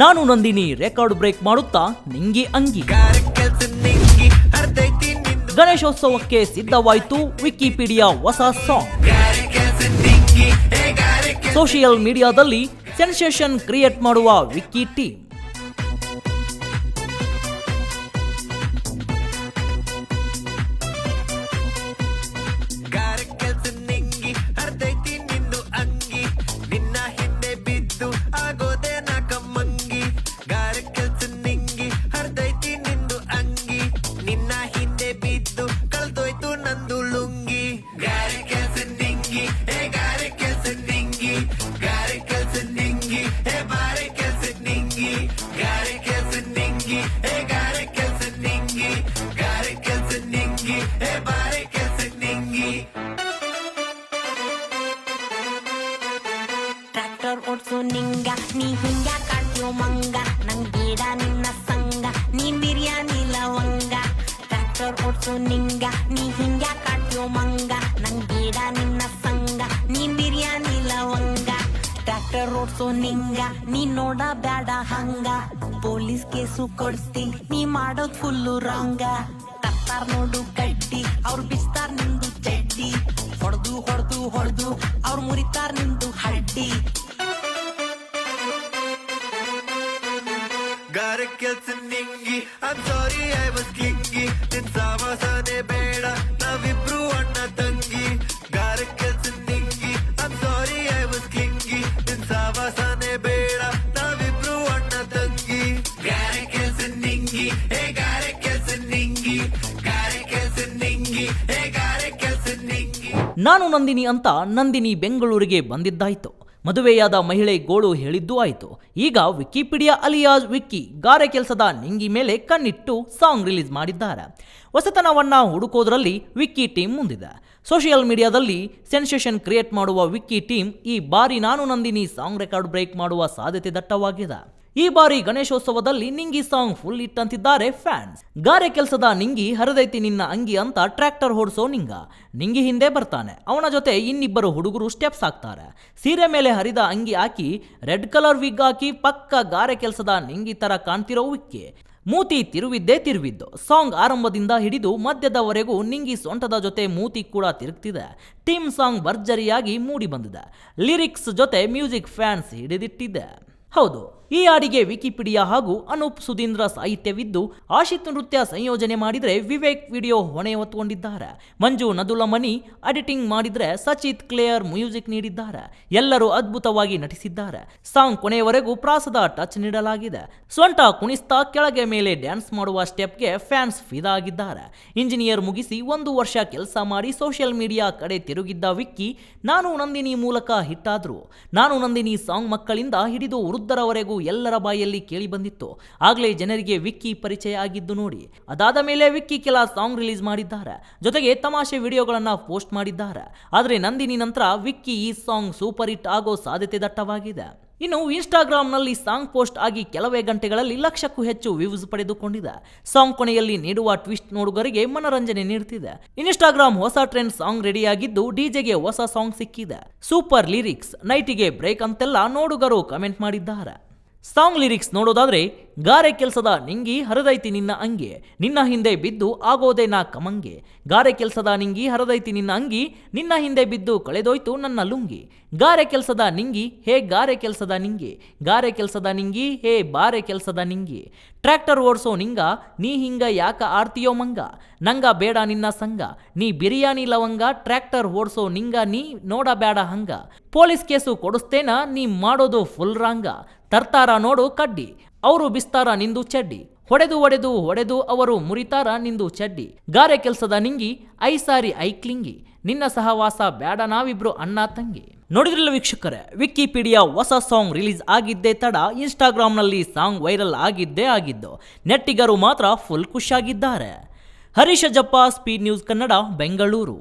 ನಾನು Nandini record break ಮಾಡುತ್ತಾ ನಿಂಗಿ ಅಂಗಿ. ಗಣೇಶೋತ್ಸವಕ್ಕೆ ಸಿದ್ಧವಾಯಿತು ವಿಕಿಪೀಡಿಯಾ ಹೊಸ ಸಾಂಗ್. ಸೋಷಿಯಲ್ ಮೀಡಿಯಾದಲ್ಲಿ ಸೆನ್ಸೇಷನ್ ಕ್ರಿಯೇಟ್ ಮಾಡುವ ವಿಕ್ಕಿ ಟೀಮ್. ಓಡ್ಸು ನಿಂಗ ನೀ ಹಿಂಗ ಕಾಣ್ತೀಯೋ ಮಂಗ ನಂಗ್ ಬೇಡ ನಿನ್ನ ಸಂಗ ನೀ ಬಿರಿಯಾನಿ ಲವಂಗ. ಟ್ರ್ಯಾಕ್ಟರ್ ಓಡ್ಸು ನಿಂಗ ನೀ ಹಿಂಗ ಕಾಣ್ತೀಯೋ ಮಂಗ ನಂಗ್ ಬೇಡ ನಿನ್ನ ಸಂಗ ನೀ ಬಿರಿಯಾನಿ ಲವಂಗ. ಟ್ರ್ಯಾಕ್ಟರ್ ಓಡ್ಸು ನಿಂಗ ನೀ ನೋಡ ಬ್ಯಾಡ ಹಂಗ ಪೊಲೀಸ್ ಕೇಸು ಕೊಡ್ತಿ ನೀ ಮಾಡೋದ್ ಫುಲ್ಲು ರಾಂಗ. ತರ್ತಾರ್ ನೋಡು ಕಡ್ಡಿ ಅವ್ರು ಬಿಸ್ತಾರ್ ನಿಂದು ಚಡ್ಡಿ ಹೊಡ್ದು ಹೊಡ್ದು ಹೊಡ್ದು ಅವ್ರು ಮುರಿತಾರ್ ನಿಂದು ಹಡ್ಡಿ. ಗಾರೆ ಕೆಲ್ಸ ನಿಂಗಿ I'm sorry I was clingy ನಿನ್ ಸಾವಾಸನೆ ಬೇಡ ನಾವಿಬ್ರು ಅಣ್ಣ ತಂಗಿ. ಗಾರೆ ಕೆಲ್ಸ ನಿಂಗಿ I'm sorry I was clingy ನಿನ್ ಸಾವಾಸನೆ ಬೇಡ ನಾವಿಬ್ರು ಅಣ್ಣ ತಂಗಿ. ಗಾರೆ ಕೆಲ್ಸ ನಿಂಗಿ ಹೇ ಗಾರೆ ಕೆಲ್ಸ ನಿಂಗಿ ಗಾರೆ ಕೆಲ್ಸ ನಿಂಗಿ ಹೇ ಗಾರೆ ಕೆಲ್ಸ ನಿಂಗಿ. ನಾನು ನಂದಿನಿ ಅಂತ ನಂದಿನಿ ಬೆಂಗಳೂರಿಗೆ ಬಂದಿದ್ದಾಯ್ತು. ಮದುವೆಯಾದ ಮಹಿಳೆ ಗೋಳು ಹೇಳಿದ್ದೂ ಆಯಿತು. ಈಗ ವಿಕಿಪೀಡಿಯಾ ಅಲಿಯಾಸ್ ವಿಕ್ಕಿ ಗಾರೆ ಕೆಲಸದ ನಿಂಗಿ ಮೇಲೆ ಕಣ್ಣಿಟ್ಟು ಸಾಂಗ್ ರಿಲೀಸ್ ಮಾಡಿದ್ದಾರೆ. ಹೊಸತನವನ್ನ ಹುಡುಕೋದ್ರಲ್ಲಿ ವಿಕ್ಕಿ ಟೀಮ್ ಮುಂದಿದೆ. ಸೋಷಿಯಲ್ ಮೀಡಿಯಾದಲ್ಲಿ ಸೆನ್ಸೇಷನ್ ಕ್ರಿಯೇಟ್ ಮಾಡುವ ವಿಕ್ಕಿ ಟೀಮ್ ಈ ಬಾರಿ ನಾನು ನಂದಿನಿ ಸಾಂಗ್ ರೆಕಾರ್ಡ್ ಬ್ರೇಕ್ ಮಾಡುವ ಸಾಧ್ಯತೆ ದಟ್ಟವಾಗಿದೆ. ಈ ಬಾರಿ ಗಣೇಶೋತ್ಸವದಲ್ಲಿ ನಿಂಗಿ ಸಾಂಗ್ ಫುಲ್ ಹಿಟ್ ಅಂತಿದ್ದಾರೆ ಫ್ಯಾನ್ಸ್. ಗಾರೆ ಕೆಲಸದ ನಿಂಗಿ ಹರಿದೈತಿ ನಿನ್ನ ಅಂಗಿ ಅಂತ ಟ್ರ್ಯಾಕ್ಟರ್ ಹೊಡ್ಸೋ ನಿಂಗಿ ಹಿಂದೆ ಬರ್ತಾನೆ. ಅವನ ಜೊತೆ ಇನ್ನಿಬ್ಬರು ಹುಡುಗರು ಸ್ಟೆಪ್ಸ್ ಹಾಕ್ತಾರೆ. ಸೀರೆ ಮೇಲೆ ಹರಿದ ಅಂಗಿ ಹಾಕಿ ರೆಡ್ ಕಲರ್ ವಿಗ್ ಹಾಕಿ ಪಕ್ಕ ಗಾರೆ ಕೆಲಸದ ನಿಂಗಿ ತರ ಕಾಣ್ತಿರೋ ವಿಕ್ಕಿ. ಮೂತಿ ತಿರುವಿದ್ದು. ಸಾಂಗ್ ಆರಂಭದಿಂದ ಹಿಡಿದು ಮಧ್ಯದವರೆಗೂ ನಿಂಗಿ ಸೊಂಟದ ಜೊತೆ ಮೂತಿ ಕೂಡ ತಿರುಗ್ತಿದೆ. ಟೀಮ್ ಸಾಂಗ್ ಭರ್ಜರಿಯಾಗಿ ಮೂಡಿ ಬಂದಿದೆ. ಲಿರಿಕ್ಸ್ ಜೊತೆ ಮ್ಯೂಸಿಕ್ ಫ್ಯಾನ್ಸ್ ಹಿಡಿದಿಟ್ಟಿದೆ. ಹೌದು, ಈ ಹಾಡಿಗೆ ವಿಕಿಪೀಡಿಯಾ ಹಾಗೂ ಅನೂಪ್ ಸುಧೀಂದ್ರ ಸಾಹಿತ್ಯವಿದ್ದು ಆಶಿತ್ ನೃತ್ಯ ಸಂಯೋಜನೆ ಮಾಡಿದ್ರೆ ವಿವೇಕ್ ವಿಡಿಯೋ ಹೊಣೆ ಹೊತ್ತುಕೊಂಡಿದ್ದಾರೆ. ಮಂಜು ನದುಲಮನಿ ಎಡಿಟಿಂಗ್ ಮಾಡಿದ್ರೆ ಸಚಿತ್ ಕ್ಲೇಯರ್ ಮ್ಯೂಸಿಕ್ ನೀಡಿದ್ದಾರೆ. ಎಲ್ಲರೂ ಅದ್ಭುತವಾಗಿ ನಟಿಸಿದ್ದಾರೆ. ಸಾಂಗ್ ಕೊನೆಯವರೆಗೂ ಪ್ರಾಸದ ಟಚ್ ನೀಡಲಾಗಿದೆ. ಸೊಂಟ ಕುಣಿಸ್ತಾ ಕೆಳಗೆ ಮೇಲೆ ಡ್ಯಾನ್ಸ್ ಮಾಡುವ ಸ್ಟೆಪ್ಗೆ ಫ್ಯಾನ್ಸ್ ಫಿದಾ ಆಗಿದ್ದಾರೆ. ಇಂಜಿನಿಯರ್ ಮುಗಿಸಿ 1 ವರ್ಷ ಕೆಲಸ ಮಾಡಿ ಸೋಷಿಯಲ್ ಮೀಡಿಯಾ ಕಡೆ ತಿರುಗಿದ್ದ ವಿಕ್ಕಿ ನಾನು ನಂದಿನಿ ಮೂಲಕ ಹಿಟ್ ಆದ್ರು. ನಾನು ನಂದಿನಿ ಸಾಂಗ್ ಮಕ್ಕಳಿಂದ ಹಿಡಿದು ವೃದ್ಧರವರೆಗೂ ಎಲ್ಲರ ಬಾಯಲ್ಲಿ ಕೇಳಿ ಬಂದಿತ್ತು. ಆಗ್ಲೇ ಜನರಿಗೆ ವಿಕ್ಕಿ ಪರಿಚಯ ಆಗಿದ್ದು ನೋಡಿ. ಅದಾದ ಮೇಲೆ ವಿಕ್ಕಿ ಕೆಲ ಸಾಂಗ್ ರಿಲೀಸ್ ಮಾಡಿದ್ದಾರೆ. ಜೊತೆಗೆ ತಮಾಷೆ ವಿಡಿಯೋಗಳನ್ನ ಪೋಸ್ಟ್ ಮಾಡಿದ್ದಾರೆ. ಆದರೆ ನಂದಿನಿ ನಂತರ ವಿಕ್ಕಿ ಈ ಸಾಂಗ್ ಸೂಪರ್ ಹಿಟ್ ಆಗೋ ಸಾಧ್ಯತೆ ದಟ್ಟವಾಗಿದೆ. ಇನ್ನು ಇನ್ಸ್ಟಾಗ್ರಾಮ್ನಲ್ಲಿ ಸಾಂಗ್ ಪೋಸ್ಟ್ ಆಗಿ ಕೆಲವೇ ಗಂಟೆಗಳಲ್ಲಿ 1,00,000ಕ್ಕೂ ಹೆಚ್ಚು ವ್ಯೂಸ್ ಪಡೆದುಕೊಂಡಿದೆ. ಸಾಂಗ್ ಕೊನೆಯಲ್ಲಿ ನೀಡುವ ಟ್ವಿಸ್ಟ್ ನೋಡುಗರಿಗೆ ಮನರಂಜನೆ ನೀಡುತ್ತಿದೆ. ಇನ್ಸ್ಟಾಗ್ರಾಮ್ ಹೊಸ ಟ್ರೆಂಡ್ ಸಾಂಗ್ ರೆಡಿಯಾಗಿದ್ದು ಡಿಜೆಗೆ ಹೊಸ ಸಾಂಗ್ ಸಿಕ್ಕಿದೆ. ಸೂಪರ್ ಲಿರಿಕ್ಸ್, ನೈಟಿಗೆ ಬ್ರೇಕ್ ಅಂತೆಲ್ಲ ನೋಡುಗರು ಕಮೆಂಟ್ ಮಾಡಿದ್ದಾರೆ. ಸಾಂಗ್ ಲಿರಿಕ್ಸ್ ನೋಡೋದಾದ್ರೆ ಗಾರೆ ಕೆಲಸದ ನಿಂಗಿ ಹರಿದೈತಿ ನಿನ್ನ ಅಂಗಿ ನಿನ್ನ ಹಿಂದೆ ಬಿದ್ದು ಆಗೋದೆ ನಾ ಕಮಂಗೆ. ಗಾರೆ ಕೆಲಸದ ನಿಂಗಿ ಹರಿದೈತಿ ನಿನ್ನ ಅಂಗಿ ನಿನ್ನ ಹಿಂದೆ ಬಿದ್ದು ಕಳೆದೋಯ್ತು ನನ್ನ ಲುಂಗಿ. ಗಾರೆ ಕೆಲಸದ ನಿಂಗಿ ಹೇ ಗಾರೆ ಕೆಲಸದ ನಿಂಗಿ ಗಾರೆ ಕೆಲಸದ ನಿಂಗಿ ಹೇ ಬಾರೆ ಕೆಲಸದ ನಿಂಗಿ. ಟ್ರ್ಯಾಕ್ಟರ್ ಓಡ್ಸೋ ನಿಂಗ ನೀ ಹಿಂಗ ಯಾಕ ಆಡ್ತೀಯೋ ಮಂಗ ನಂಗ ಬೇಡ ನಿನ್ನ ಸಂಗ ನೀ ಬಿರಿಯಾನಿ ಲವಂಗ. ಟ್ರ್ಯಾಕ್ಟರ್ ಓಡ್ಸೋ ನಿಂಗ ನೀ ನೋಡ ಬೇಡ ಹಂಗ ಪೊಲೀಸ್ ಕೇಸು ಕೊಡಿಸ್ತೇನ ನೀ ಮಾಡೋದು ಫುಲ್ ರಾಂಗ. ತರ್ತಾರ ನೋಡು ಕಡ್ಡಿ ಅವರು ಬಿಸ್ತಾರ ನಿಂದು ಚಡ್ಡಿ ಹೊಡೆದು ಅವರು ಮುರಿತಾರ ನಿಂದು ಚಡ್ಡಿ. ಗಾರೆ ಕೆಲಸದ ನಿಂಗಿ ಐ ಸಾರಿ ಐ ಕ್ಲಿಂಗಿ ನಿನ್ನ ಸಹವಾಸ ಬೇಡ ನಾವಿಬ್ರು ಅಣ್ಣ ತಂಗಿ. ನೋಡಿದ್ರಲ್ಲ ವೀಕ್ಷಕರೇ, ವಿಕಿಪೀಡಿಯಾ ಹೊಸ ಸಾಂಗ್ ರಿಲೀಸ್ ಆಗಿದ್ದೇ ತಡ ಇನ್ಸ್ಟಾಗ್ರಾಮ್ನಲ್ಲಿ ಸಾಂಗ್ ವೈರಲ್ ಆಗಿದ್ದು ನೆಟ್ಟಿಗರು ಮಾತ್ರ ಫುಲ್ ಖುಷಿಯಾಗಿದ್ದಾರೆ. Harisha Jappa, speed news Kannada, Bengaluru.